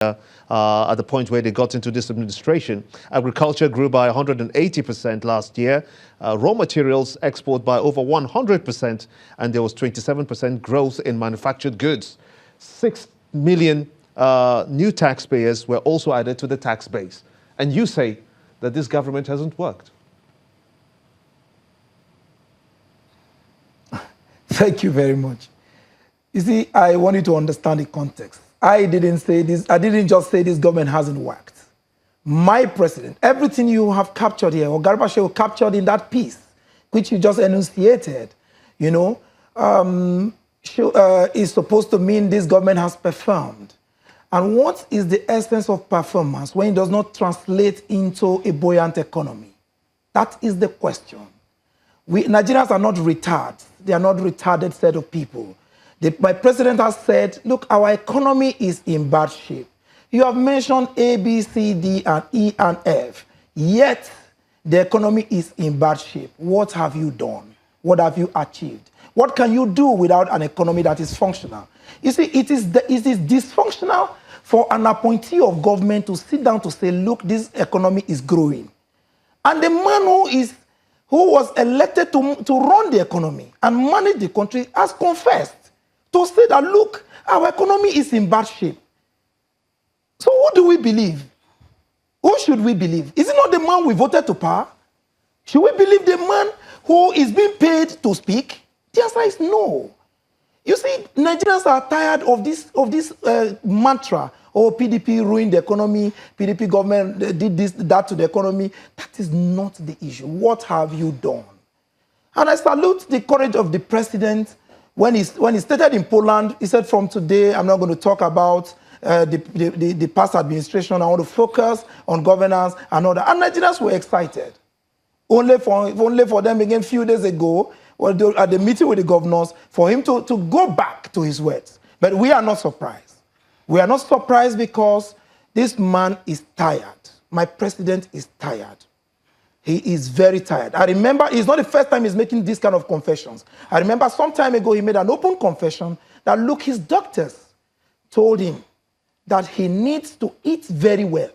at the point where they got into this administration. Agriculture grew by 180% last year. Raw materials export by over 100%, and there was 27% growth in manufactured goods. 6 million new taxpayers were also added to the tax base. And you say that this government hasn't worked. Thank you very much. You see, I want you to understand the context. I didn't say this, I didn't just say this government hasn't worked. My president, everything you have captured here, or Garba captured in that piece, which you just enunciated, you know, is supposed to mean this government has performed. And what is the essence of performance when it does not translate into a buoyant economy? That is the question. Nigerians are not retards. They are not retarded set of people. My president has said, look, our economy is in bad shape. You have mentioned A, B, C, D, and E, and F. Yet, the economy is in bad shape. What have you done? What have you achieved? What can you do without an economy that is functional? You see, it is dysfunctional for an appointee of government to sit down to say, look, this economy is growing. And the man who was elected to run the economy and manage the country has confessed to say that, look, our economy is in bad shape. So who do we believe? Who should we believe? Is it not the man we voted to power? Should we believe the man who is being paid to speak? The answer is no. You see, Nigerians are tired of this mantra, oh, PDP ruined the economy, PDP government did this, that to the economy. That is not the issue. What have you done? And I salute the courage of the president. When he started in Poland, he said, from today, I'm not going to talk about the past administration. I want to focus on governance and all that. And Nigerians were excited. Only for them, again, a few days ago, at the meeting with the governors, for him to go back to his words. But we are not surprised. We are not surprised because this man is tired. My president is tired. He is very tired. I remember, it's not the first time he's making this kind of confessions. I remember some time ago he made an open confession that, look, his doctors told him that he needs to eat very well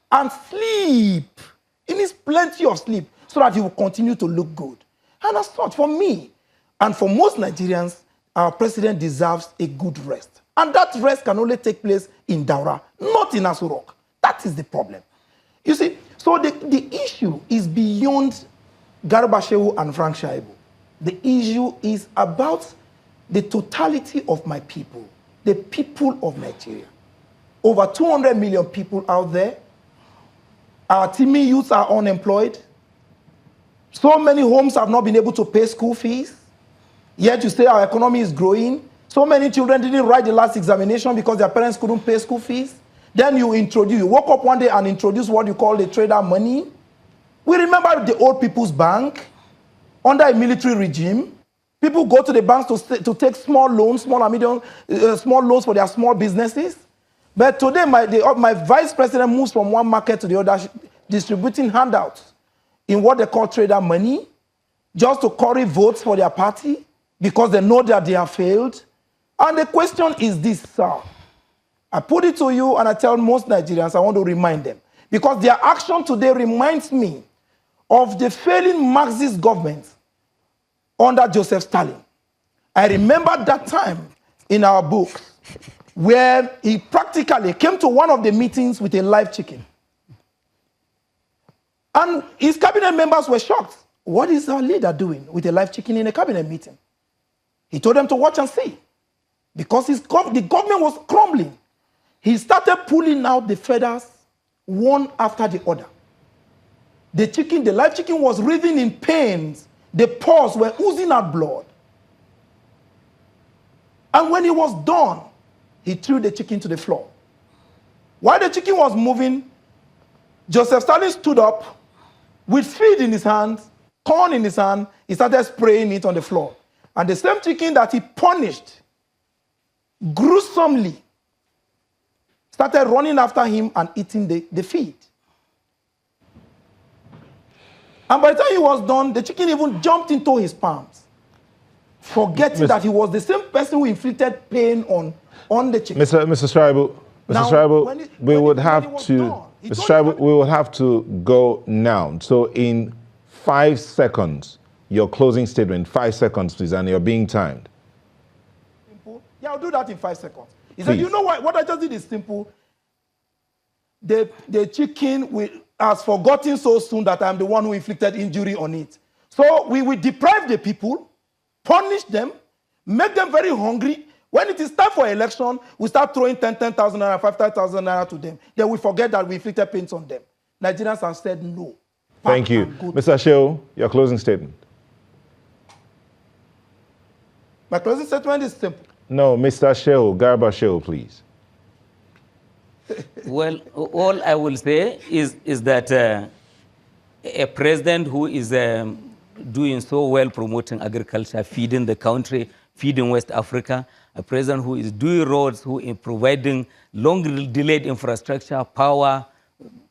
and sleep. He needs plenty of sleep so that he will continue to look good. And as such, for me and for most Nigerians, our president deserves a good rest. And that rest can only take place in Daura, not in Aso Rock. That is the problem. You see, so the issue is beyond Garba Shehu and Frank Shaibu. The issue is about the totality of my people, the people of Nigeria. Over 200 million people out there. Our teeming youths are unemployed. So many homes have not been able to pay school fees. Yet you say our economy is growing. So many children didn't write the last examination because their parents couldn't pay school fees. Then you woke up one day and introduced what you call the trader money. We remember the old people's bank under a military regime. People go to the banks to take small loans, small and medium, small loans for their small businesses. But today, my vice president moves from one market to the other, distributing handouts in what they call trader money, just to curry votes for their party because they know that they have failed. And the question is this, sir. I put it to you and I tell most Nigerians, I want to remind them, because their action today reminds me of the failing Marxist government under Joseph Stalin. I remember that time in our book where he practically came to one of the meetings with a live chicken. And his cabinet members were shocked. What is our leader doing with a live chicken in a cabinet meeting? He told them to watch and see. Because the government was crumbling. He started pulling out the feathers one after the other. The live chicken was writhing in pains. The paws were oozing out blood. And when he was done, he threw the chicken to the floor. While the chicken was moving, Joseph Stalin stood up with feed in his hand, corn in his hand. He started spraying it on the floor. And the same chicken that he punished gruesomely started running after him and eating the feed. And by the time he was done, the chicken even jumped into his palms, forgetting that he was the same person who inflicted pain on the chicken. Mr. Shaibu, Now, Mr. Tribal, when it- we when would it- have when it was to, done, he Mr. told Tribal, us we will have to go now. So in 5 seconds, your closing statement, 5 seconds, please, and you're being timed. simple. Yeah, I'll do that in 5 seconds. He said, Please. you know what I just did is simple. The chicken has forgotten so soon that I'm the one who inflicted injury on it. So we will deprive the people, punish them, make them very hungry. When it is time for election, we start throwing 10,000 naira, 5,000 naira to them. Then we forget that we inflicted pains on them. Nigerians have said no. Thank you. Mr. Shehu, your closing statement. My closing statement is simple. No, Mr. Shehu, Garba Shehu, please. Well, all I will say is that a president who is doing so well promoting agriculture, feeding the country, feeding West Africa, a president who is doing roads, who is providing long delayed infrastructure, power,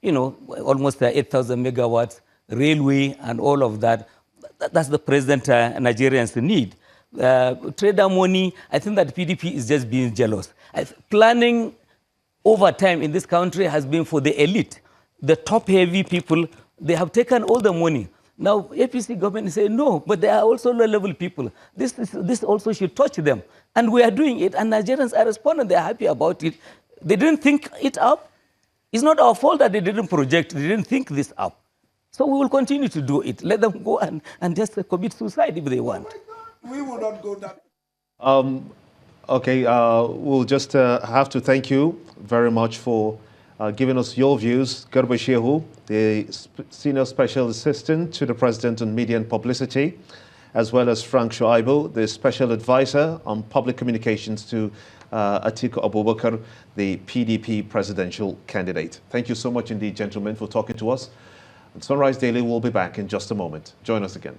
almost 8,000 megawatts, railway and all of that. That's the president Nigerians need. Trader money, I think that PDP is just being jealous. Planning over time in this country has been for the elite. The top-heavy people, they have taken all the money. Now, APC government is saying, no, but there are also low-level people. This also should touch them. And we are doing it, and Nigerians are responding. They are happy about it. They didn't think it up. It's not our fault that they didn't project, they didn't think this up. So we will continue to do it. Let them go and just commit suicide if they want. We will not go that. Okay, we'll just have to thank you very much for giving us your views. Garba Shehu, the Senior Special Assistant to the President on Media and Publicity, as well as Frank Shuaibu, the Special Advisor on Public Communications to Atiku Abubakar, the PDP presidential candidate. Thank you so much indeed, gentlemen, for talking to us. And Sunrise Daily will be back in just a moment. Join us again.